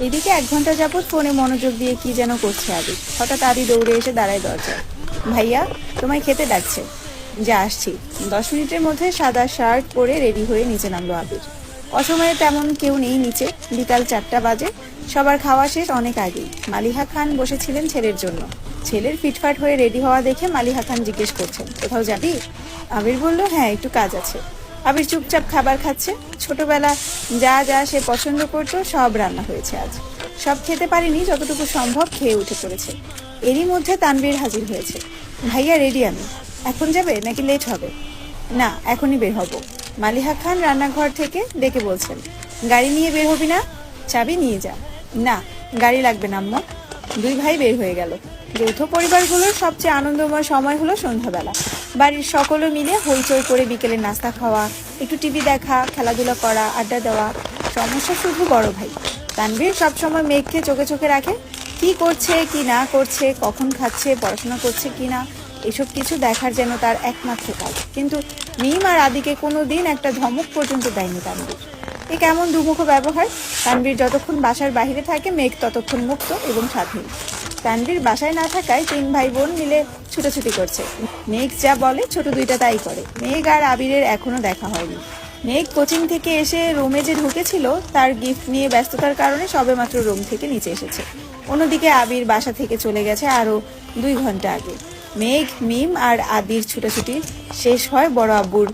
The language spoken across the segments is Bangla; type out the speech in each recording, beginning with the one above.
এদিকে 1 ঘন্টা যাবৎ ফোনে মনোযোগ দিয়ে কি যেন করছে আবির। হঠাৎ আদি দৌড়ে এসে দাঁড়ায় দরজায়। ভাইয়া, তোমায় খেতে ডাকছে। যা আসছি। 10 মিনিটের মধ্যে সাদা শার্ট পরে রেডি হয়ে নিচে নামলো আবির। অসময়ে তেমন কেউ নেই নিচে। বিকাল 4টা বাজে। সবার খাওয়া শেষ অনেক আগেই। মালিহা খান বসেছিলেন ছেলের জন্য। ছেলের ফিটফাট হয়ে রেডি হওয়া দেখে মালিহা খান জিজ্ঞেস করছেন, কোথাও যাবি? আবির বলল, হ্যাঁ, একটু কাজ আছে। আবির চুপচাপ খাবার খাচ্ছে। ছোটবেলা যা যা সে পছন্দ করতো সব রান্না হয়েছে আজ। সব খেতে পারিনি, যতটুকু সম্ভব খেয়ে উঠে পড়েছে। এরই মধ্যে তানভীর হাজির হয়েছে। ভাইয়া, রেডি আমি। এখন যাবে নাকি লেট হবে? না, এখনই বের হব। মালিহা খান রান্নাঘর থেকে ডেকে বলছেন, গাড়ি নিয়ে বের হবি না? চাবি নিয়ে যা। না, গাড়ি লাগবে না আম্মু। দুই ভাই বের হয়ে গেল। যৌথ পরিবারগুলোর সবচেয়ে আনন্দময় সময় হলো সন্ধ্যাবেলা। বাড়ির সকলে মিলে হইচই করে বিকেলে নাস্তা খাওয়া, একটু টিভি দেখা, খেলাধুলা করা, আড্ডা দেওয়া। সমস্যা শুধু বড় ভাই তানভীর সবসময় মেঘকে চোখে চোখে রাখে। কি করছে কি না করছে, কখন খাচ্ছে, পড়াশোনা করছে কি না, এসব কিছু দেখার যেন তার একমাত্র কাজ। কিন্তু মিম আর আদিকে কোনোদিন একটা ধমক পর্যন্ত দেয়নি তানভীর। এ কেমন দুমুখ ব্যবহার! তানভীর যতক্ষণ বাসার বাইরে থাকে, মেঘ ততক্ষণ মুক্ত এবং স্বাধীন। তানভীর বাসায় না থাকায় 3 ভাই বোন মিলে ছুটাছুটি করছে। মেঘ যা বলে ছোট দুইটা তাই করে। মেঘ আর আবিরের এখনো দেখা হয়নি। মেঘ কোচিং থেকে এসে রুমে যে ঢুকেছিল, তার গিফট নিয়ে ব্যস্ততার কারণে সবেমাত্র রুম থেকে নিচে এসেছে। অন্যদিকে আবির বাসা থেকে চলে গেছে আরো 2 ঘন্টা আগে। মেঘ, মিম আর আদির ছুটাছুটি শেষ হয় বড় আব্বুর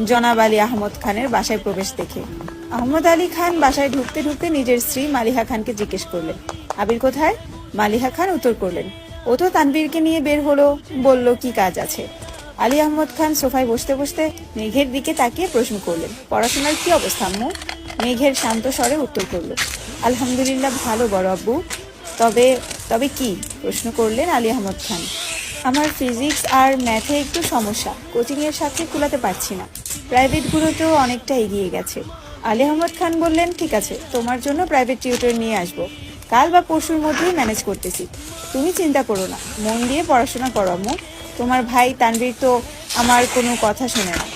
জনাব আলী আহমদ খানের বাসায় প্রবেশ দেখে। আহমদ আলী খান বাসায় ঢুকতে ঢুকতে নিজের স্ত্রী মালিহা খানকে জিজ্ঞেস করলেন, আবির কোথায়? মালিহা খান উত্তর করলেন, ও তো তানভীরকে নিয়ে বের হলো, বলল কি কাজ আছে। আলী আহমদ খান সোফায় বসতে বসতে মেঘের দিকে তাকিয়ে প্রশ্ন করলেন, পড়াশোনার কি অবস্থা আম্মু? মেঘের শান্ত স্বরে উত্তর করল, আলহামদুলিল্লাহ ভালো বড় আব্বু। তবে তবে কি? প্রশ্ন করলেন আলী আহমদ খান। আমার ফিজিক্স আর ম্যাথে একটু সমস্যা, কোচিং এর সাথে কুলাতে পারছি না। প্রাইভেটগুলোতেও অনেকটা এগিয়ে গেছে। আলী আহমদ খান বললেন, ঠিক আছে, তোমার জন্য প্রাইভেট টিউটর নিয়ে আসবো। কাল বা পরশুর মধ্যেই ম্যানেজ করতেছি। তুমি চিন্তা করো না, মন দিয়ে পড়াশোনা করো আম্মু। তোমার ভাই তানভীর তো আমার কোনো কথা শোনে না,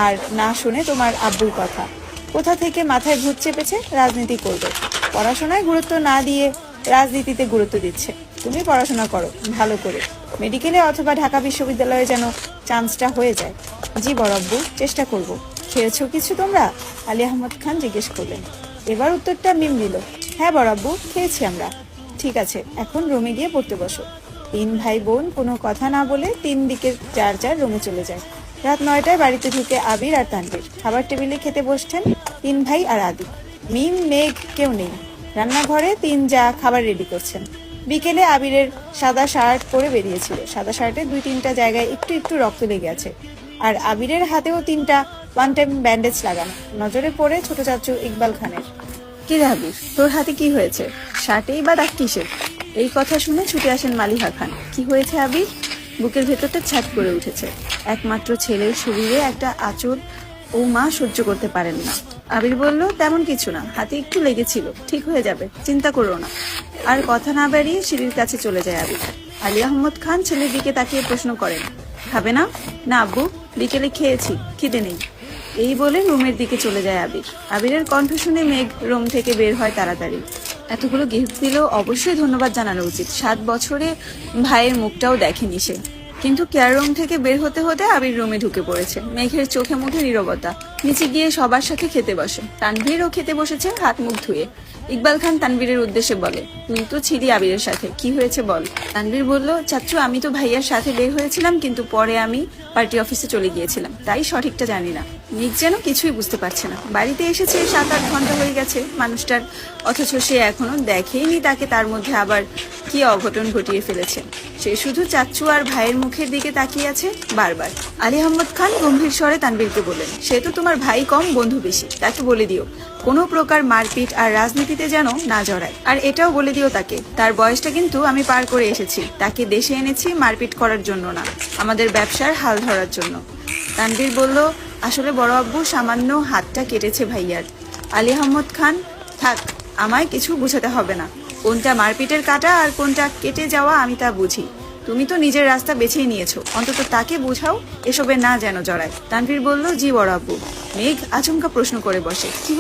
আর না শুনে তোমার আব্বুর কথা। কোথা থেকে মাথায় ভূত চেপেছে, রাজনীতি করবে। পড়াশোনায় গুরুত্ব না দিয়ে রাজনীতিতে গুরুত্ব দিচ্ছে। তুমি পড়াশোনা করো ভালো করে, মেডিকেলে অথবা ঢাকা বিশ্ববিদ্যালয়ে যেন চান্সটা হয়ে যায়। জি বড় আব্বু, চেষ্টা করব। খেয়েছো কিছু তোমরা? আলী আহমদ খান জিজ্ঞেস করলেন। এবার উত্তরটা মিম দিল, হ্যাঁ বড় আব্বু, খেয়েছি আমরা। ঠিক আছে, এখন রুমে গিয়ে পড়তে বসো। 3 ভাই বোন কোনো কথা না বলে 3 দিকে যার যার রুমে চলে যায়। রাত 9টায় বাড়িতে ঢুকে আবির আর তানভীর। খাবার টেবিলে খেতে বসছেন 3 ভাই আর আদি। মিম, মেঘ কেউ নেই। রান্নাঘরে 3 যা খাবার রেডি করছেন। বিকেলে আবিরের সাদা শার্ট পরে বেরিয়েছিল। সাদা শার্টের 2-3টা জায়গায় একটু একটু রক্ত লেগে আছে। আর আবিরের হাতেও 3টা ওয়ান টাইম ব্যান্ডেজ লাগানো। নজরে পড়ে ছোট চাচু ইকবাল খানের। কি রে আবির, তোর হাতে কি হয়েছে? শার্টেই বা দাগ কিসের? এই কথা শুনে ছুটে আসেন মালিহা খান। কি হয়েছে আবির? বুকের ভেতরটা ছাট করে উঠেছে। একমাত্র ছেলের শরীরে একটা আঁচড় ও মা সহ্য করতে পারেন না। আবির বলল, তেমন কিছু না, হাতে একটু লেগেছিল, ঠিক হয়ে যাবে, চিন্তা করো না। আর কথা না বাড়িয়ে সিঁড়ির কাছে চলে যায় আবির। আলী আহমদ খান ছেলের দিকে তাকিয়ে প্রশ্ন করেন, খাবে না? না আব্বু, বিকেলে খেয়েছি, খিদে নেই। এই বলে রুমের দিকে চলে যায় আবির। আবিরের কণ্ঠ শুনে মেঘ রুম থেকে বের হয় তাড়াতাড়ি। এতগুলো গিফট দিলেও অবশ্যই ধন্যবাদ জানানো উচিত। 7 বছরে ভাইয়ের মুখটাও দেখেনি সে। কিন্তু কেয়ার রুম থেকে বের হতে হতে আবির রুমে ঢুকে পড়েছে। মেঘের চোখে মুখে নীরবতা। নিচে গিয়ে সবার সাথে খেতে বসে। তানভীরও খেতে বসেছে হাত মুখ ধুয়ে। ইকবাল খান তানভীরের উদ্দেশ্যে বলে, তুই তো ছিলি আবিরের সাথে, কি হয়েছে বল। তানভীর বলল, চাচ্চু আমি তো ভাইয়ার সাথে বের হয়েছিলাম, কিন্তু পরে আমি পার্টি অফিসে চলে গিয়েছিলাম, তাই সঠিকটা জানি না। মেঘ যেন কিছুই বুঝতে পারছে না। বাড়িতে এসেছে 7-8 ঘন্টা হয়ে গেছে মানুষটার, অথচ সে এখনো দেখেইনি তাকে তার মধ্যে আবার কি অঘটন ঘটিয়ে ফেলেছে। সে শুধু চাচ্চু আর ভাইয়ের মুখের দিকে তাকিয়ে আছে বারবার। আলী আহমদ খান গম্ভীর স্বরে তানভীরকে বললেন, সে তো তোমার ভাই কম, বন্ধু বেশি, তাকে বলে দিও কোনো প্রকার মারপিট আর রাজনীতিতে যেন না জড়ায়। আর এটাও বলে দিও তাকে, তার বয়সটা কিন্তু আমি পার করে এসেছি। তাকে দেশে এনেছি মারপিট করার জন্য না, আমাদের ব্যবসার হাল ধরার জন্য। তানভীর বলল, আসলে বড় আব্বু সামান্য হাতটা কেটেছে ভাইয়ার। আলী আহমদ খান, থাক, আমায় কিছু বুঝাতে হবে না। কোনটা মারপিটের কাটা আর কোনটা কেটে যাওয়া আমি তা বুঝি। তুমি তো নিজের রাস্তা বেছেই নিয়েছো, অন্তত তাকে বুঝাও এসবে না যেন জড়ায়। তানভীর বলল, জি বড় আব্বু। মেঘ আচমকা প্রশ্ন করে বসে, কি